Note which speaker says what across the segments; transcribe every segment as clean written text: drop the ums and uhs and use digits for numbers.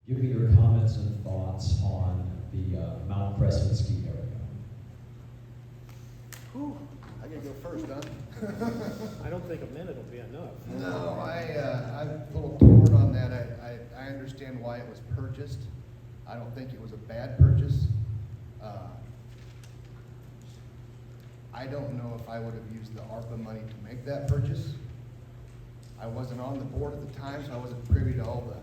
Speaker 1: give me your comments and thoughts on the Mount Crescent Ski Area.
Speaker 2: Whew, I gotta go first, huh?
Speaker 3: I don't think a minute will be enough.
Speaker 2: No, I'm a little torn on that. I understand why it was purchased. I don't think it was a bad purchase. I don't know if I would have used the ARPA money to make that purchase. I wasn't on the board at the time, so I wasn't privy to all the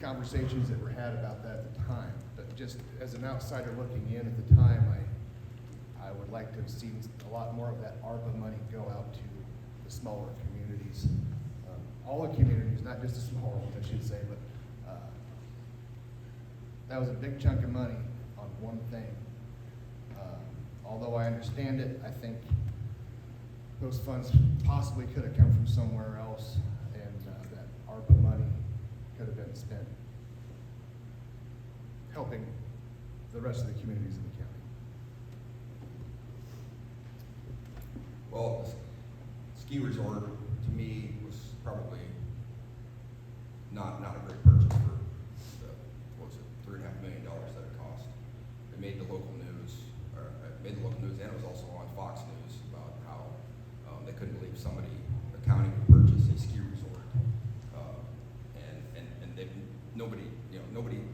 Speaker 2: conversations that were had about that at the time. But just as an outsider looking in at the time, I would like to have seen a lot more of that ARPA money go out to the smaller communities. All the communities, not just the smaller ones, I should say, but that was a big chunk of money on one thing. Although I understand it, I think those funds possibly could have come from somewhere else, and that ARPA money could have been spent helping the rest of the communities in the county.
Speaker 4: Well, the ski resort, to me, was probably not a great purchase for the, what was it, $3.5 million that it cost. It made the local news, and it was also on Fox News about how they couldn't believe somebody, the county would purchase a ski resort. And nobody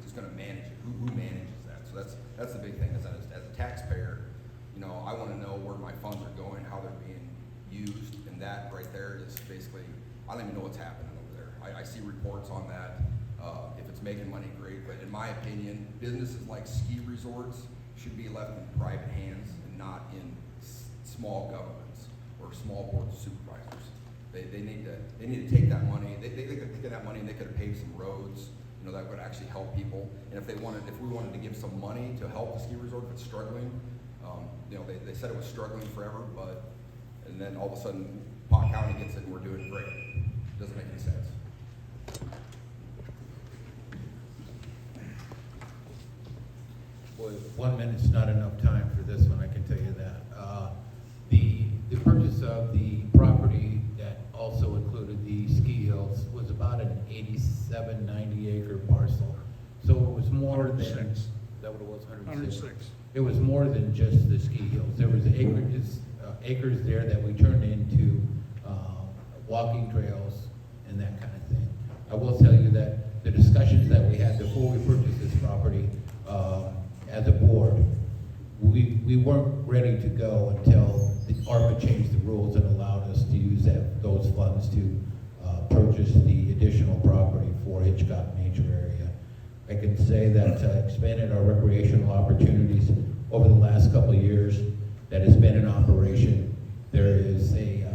Speaker 4: is gonna manage it. Who manages that? So that's the big thing, is that as a taxpayer, I wanna know where my funds are going, how they're being used, and that right there is basically, I don't even know what's happening over there. I see reports on that. If it's making money, great, but in my opinion, businesses like ski resorts should be left in private hands and not in small governments or small boards of supervisors. They need to take that money. They could take that money and they could have paved some roads, that would actually help people. And if we wanted to give some money to help the ski resort if it's struggling, they said it was struggling forever, and then all of a sudden, Pot County gets it and we're doing great. Doesn't make any sense.
Speaker 5: Boy, 1 minute's not enough time for this one, I can tell you that. The purchase of the property that also included the ski hills was about an 87, 90 acre parcel. So it was more than,
Speaker 6: 106.
Speaker 5: is that what it was, 106?
Speaker 6: 106.
Speaker 5: It was more than just the ski hills. There was acres there that we turned into walking trails and that kind of thing. I will tell you that the discussions that we had before we purchased this property, as a board, we weren't ready to go until the ARPA changed the rules and allowed us to use those funds to purchase the additional property for Hitchcock Nature Area. I can say that expanded our recreational opportunities over the last couple of years that has been in operation. There is a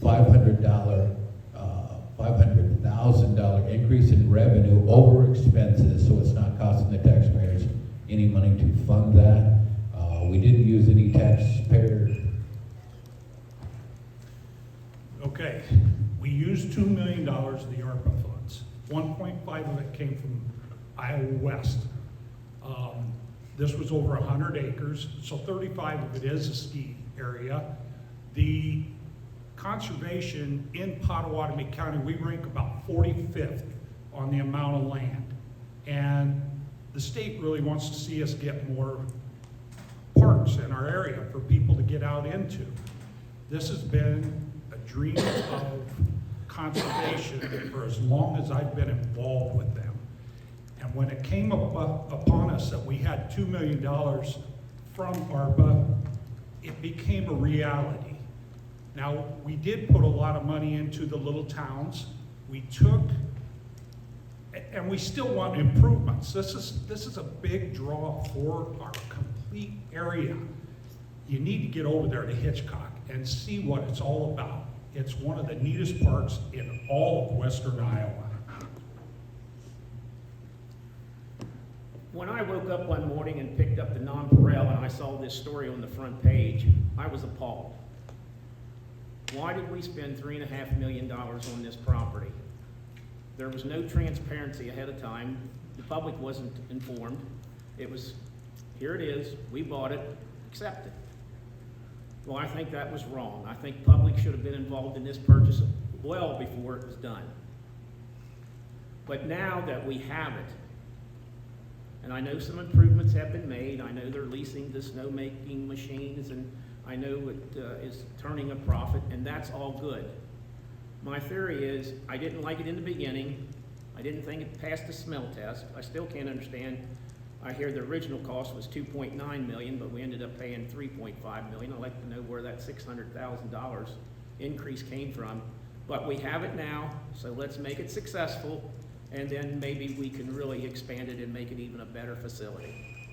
Speaker 5: $500,000 increase in revenue over expenses, so it's not costing the taxpayers any money to fund that. We didn't use any taxpayer.
Speaker 6: Okay, we used $2 million of the ARPA funds. 1.5 of it came from Iowa West. This was over 100 acres, so 35 of it is a ski area. The conservation in Pottawattamie County, we rank about 45th on the amount of land. And the state really wants to see us get more parks in our area for people to get out into. This has been a dream of conservation for as long as I've been involved with them. And when it came upon us that we had $2 million from ARPA, it became a reality. Now, we did put a lot of money into the little towns. We took, and we still want improvements. This is a big draw for our complete area. You need to get over there to Hitchcock and see what it's all about. It's one of the neatest parks in all of western Iowa.
Speaker 3: When I woke up one morning and picked up the Nonpareil and I saw this story on the front page, I was appalled. Why did we spend $3.5 million on this property? There was no transparency ahead of time. The public wasn't informed. It was, here it is, we bought it, accept it. Well, I think that was wrong. I think public should have been involved in this purchase well before it was done. But now that we have it, and I know some improvements have been made, I know they're leasing the snow-making machines, and I know it is turning a profit, and that's all good. My theory is, I didn't like it in the beginning, I didn't think it passed the smell test, I still can't understand. I hear the original cost was 2.9 million, but we ended up paying 3.5 million. I'd like to know where that $600,000 increase came from. But we have it now, so let's make it successful, and then maybe we can really expand it and make it even a better facility.